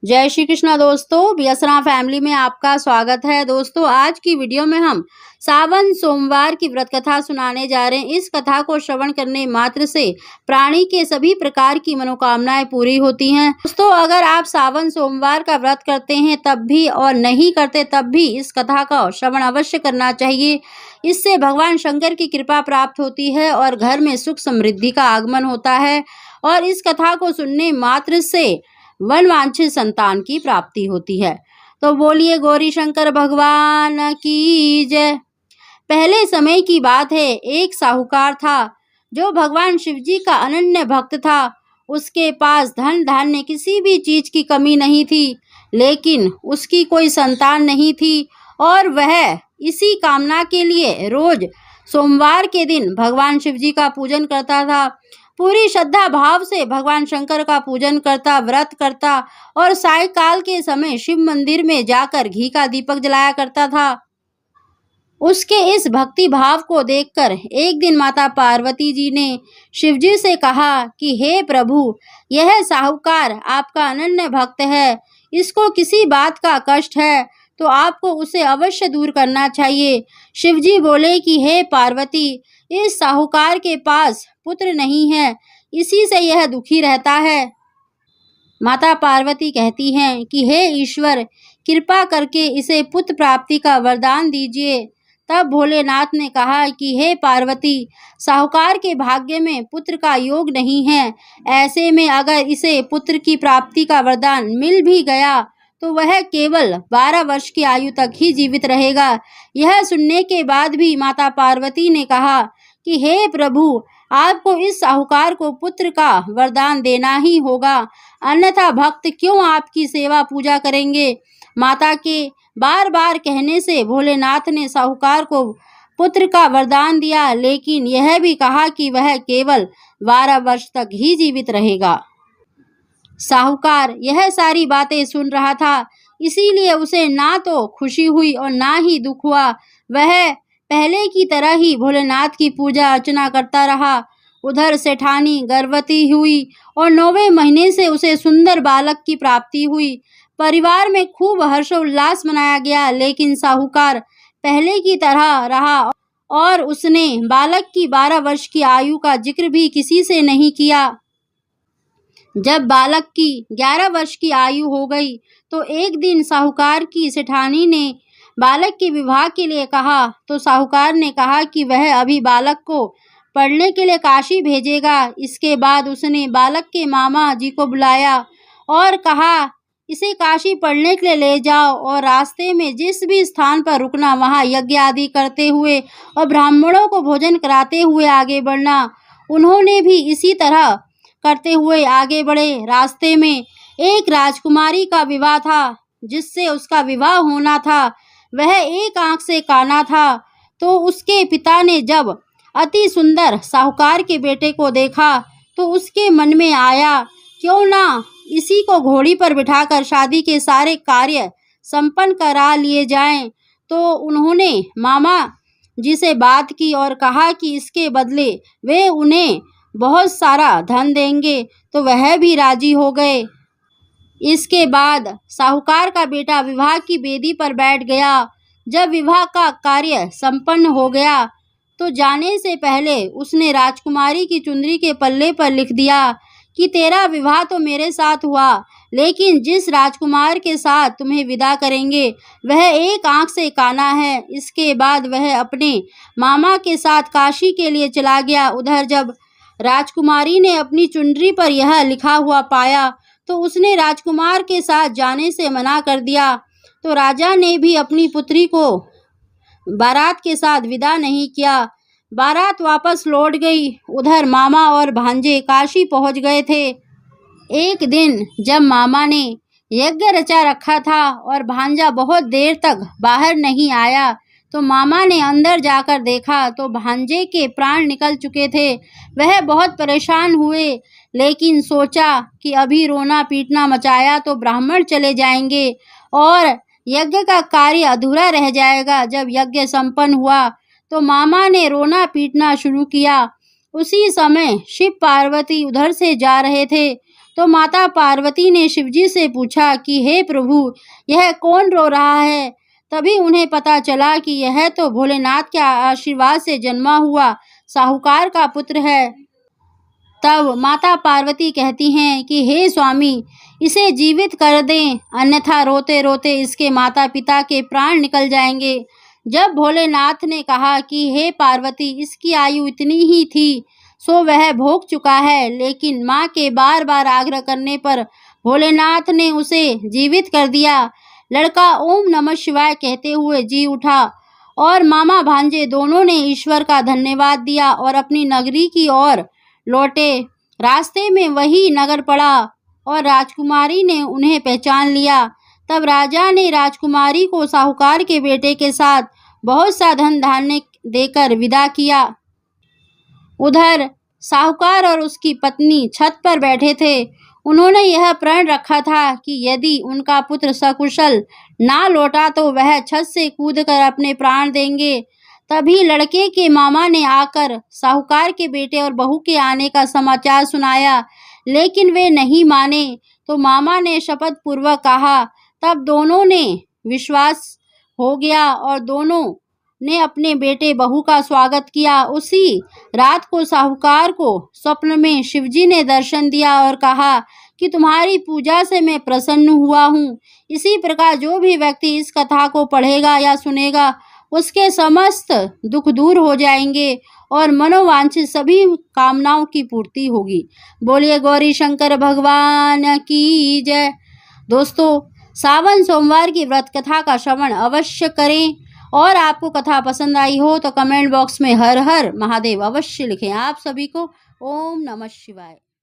जय श्री कृष्णा दोस्तों, व्यसना फैमिली में आपका स्वागत है। दोस्तों, आज की वीडियो में हम सावन सोमवार की व्रत कथा सुनाने जा रहे हैं। इस कथा को श्रवण करने मात्र से प्राणी के सभी प्रकार की मनोकामनाएं पूरी होती हैं। दोस्तों, अगर आप सावन सोमवार का व्रत करते हैं तब भी और नहीं करते तब भी इस कथा का श्रवण अवश्य करना चाहिए। इससे भगवान शंकर की कृपा प्राप्त होती है और घर में सुख समृद्धि का आगमन होता है और इस कथा को सुनने मात्र से वनवांछित संतान की प्राप्ति होती है। तो बोलिए गौरी शंकर भगवान की जय। पहले समय की बात है, एक साहूकार था जो भगवान शिवजी का अनन्य भक्त था। उसके पास धन धान्य किसी भी चीज की कमी नहीं थी, लेकिन उसकी कोई संतान नहीं थी और वह इसी कामना के लिए रोज सोमवार के दिन भगवान शिवजी का पूजन करता था। पूरी श्रद्धा भाव से भगवान शंकर का पूजन करता, व्रत करता और सायंकाल के समय शिव मंदिर में जाकर घी का दीपक जलाया करता था। उसके इस भक्ति भाव को देखकर एक दिन माता पार्वती जी ने शिवजी से कहा कि हे प्रभु, यह साहूकार आपका अनन्य भक्त है, इसको किसी बात का कष्ट है तो आपको उसे अवश्य दूर करना चाहिए। शिवजी बोले कि हे पार्वती, इस साहूकार के पास पुत्र नहीं है, इसी से यह दुखी रहता है। माता पार्वती कहती हैं कि हे ईश्वर, कृपा करके इसे पुत्र प्राप्ति का वरदान दीजिए। तब भोलेनाथ ने कहा कि हे पार्वती, साहूकार के भाग्य में पुत्र का योग नहीं है। ऐसे में अगर इसे पुत्र की प्राप्ति का वरदान मिल भी गया तो वह केवल 12 वर्ष की आयु तक ही जीवित रहेगा। यह सुनने के बाद भी माता पार्वती ने कहा कि हे प्रभु, आपको इस साहूकार को पुत्र का वरदान देना ही होगा, अन्यथा भक्त क्यों आपकी सेवा पूजा करेंगे। माता के बार बार कहने से भोलेनाथ ने साहूकार को पुत्र का वरदान दिया, लेकिन यह भी कहा कि वह केवल 12 वर्ष तक ही जीवित रहेगा। साहूकार यह सारी बातें सुन रहा था, इसीलिए उसे ना तो खुशी हुई और ना ही दुख हुआ। वह पहले की तरह ही भोलेनाथ की पूजा अर्चना करता रहा। उधर सेठानी गर्भवती हुई और 9वें महीने से उसे सुंदर बालक की प्राप्ति हुई। परिवार में खूब हर्षोल्लास मनाया गया, लेकिन साहूकार पहले की तरह रहा और उसने बालक की 12 वर्ष की आयु का जिक्र भी किसी से नहीं किया। जब बालक की 11 वर्ष की आयु हो गई तो एक दिन साहूकार की सेठानी ने बालक के विवाह के लिए कहा, तो साहूकार ने कहा कि वह अभी बालक को पढ़ने के लिए काशी भेजेगा। इसके बाद उसने बालक के मामा जी को बुलाया और कहा, इसे काशी पढ़ने के लिए ले जाओ और रास्ते में जिस भी स्थान पर रुकना वहाँ यज्ञ आदि करते हुए और ब्राह्मणों को भोजन कराते हुए आगे बढ़ना। उन्होंने भी इसी तरह करते हुए आगे बढ़े। रास्ते में एक राजकुमारी का विवाह था, जिससे उसका विवाह होना था। वह एक आंख से काना था। तो उसके पिता ने जब अति सुंदर साहूकार के बेटे को देखा तो उसके मन में आया, क्यों ना इसी को घोड़ी पर बिठाकर शादी के सारे कार्य संपन्न करा लिए जाएं। तो उन्होंने मामा जी से बात की और कहा कि इसके बदले वे उन्हें बहुत सारा धन देंगे, तो वह भी राजी हो गए। इसके बाद साहूकार का बेटा विवाह की बेदी पर बैठ गया। जब विवाह का कार्य संपन्न हो गया तो जाने से पहले उसने राजकुमारी की चुंदरी के पल्ले पर लिख दिया कि तेरा विवाह तो मेरे साथ हुआ, लेकिन जिस राजकुमार के साथ तुम्हें विदा करेंगे वह एक आंख से काना है। इसके बाद वह अपने मामा के साथ काशी के लिए चला गया। उधर जब राजकुमारी ने अपनी चुंदरी पर यह लिखा हुआ पाया तो उसने राजकुमार के साथ जाने से मना कर दिया। तो राजा ने भी अपनी पुत्री को बारात के साथ विदा नहीं किया। बारात वापस लौट गई। उधर मामा और भांजे काशी पहुंच गए थे। एक दिन जब मामा ने यज्ञ रचा रखा था और भांजा बहुत देर तक बाहर नहीं आया, तो मामा ने अंदर जाकर देखा तो भांजे के प्राण निकल चुके थे। वह बहुत परेशान हुए, लेकिन सोचा कि अभी रोना पीटना मचाया तो ब्राह्मण चले जाएंगे और यज्ञ का कार्य अधूरा रह जाएगा। जब यज्ञ संपन्न हुआ तो मामा ने रोना पीटना शुरू किया। उसी समय शिव पार्वती उधर से जा रहे थे तो माता पार्वती ने शिवजी से पूछा कि हे प्रभु, यह कौन रो रहा है। तभी उन्हें पता चला कि यह तो भोलेनाथ के आशीर्वाद से जन्मा हुआ साहूकार का पुत्र है। तब माता पार्वती कहती हैं कि हे स्वामी, इसे जीवित कर दें, अन्यथा रोते रोते इसके माता पिता के प्राण निकल जाएंगे। जब भोलेनाथ ने कहा कि हे पार्वती, इसकी आयु इतनी ही थी, सो वह भोग चुका है, लेकिन माँ के बार बार आग्रह करने पर भोलेनाथ ने उसे जीवित कर दिया। लड़का ओम नमः शिवाय कहते हुए जी उठा और मामा भांजे दोनों ने ईश्वर का धन्यवाद दिया और अपनी नगरी की ओर लौटे। रास्ते में वही नगर पड़ा और राजकुमारी ने उन्हें पहचान लिया। तब राजा ने राजकुमारी को साहूकार के बेटे के साथ बहुत सा धन धान्य देकर विदा किया। उधर साहूकार और उसकी पत्नी छत पर बैठे थे। उन्होंने यह प्रण रखा था कि यदि उनका पुत्र सकुशल ना लौटा तो वह छत से कूदकर अपने प्राण देंगे। तभी लड़के के मामा ने आकर साहूकार के बेटे और बहू के आने का समाचार सुनाया, लेकिन वे नहीं माने। तो मामा ने शपथ पूर्वक कहा। तब दोनों ने विश्वास हो गया और दोनों ने अपने बेटे बहू का स्वागत किया। उसी रात को साहूकार को स्वप्न में शिवजी ने दर्शन दिया और कहा कि तुम्हारी पूजा से मैं प्रसन्न हुआ हूँ। इसी प्रकार जो भी व्यक्ति इस कथा को पढ़ेगा या सुनेगा, उसके समस्त दुख दूर हो जाएंगे और मनोवांछित सभी कामनाओं की पूर्ति होगी। बोलिए गौरी शंकर भगवान की जय। दोस्तों, सावन सोमवार की व्रत कथा का श्रवण अवश्य करें और आपको कथा पसंद आई हो तो कमेंट बॉक्स में हर हर महादेव अवश्य लिखें। आप सभी को ओम नमः शिवाय।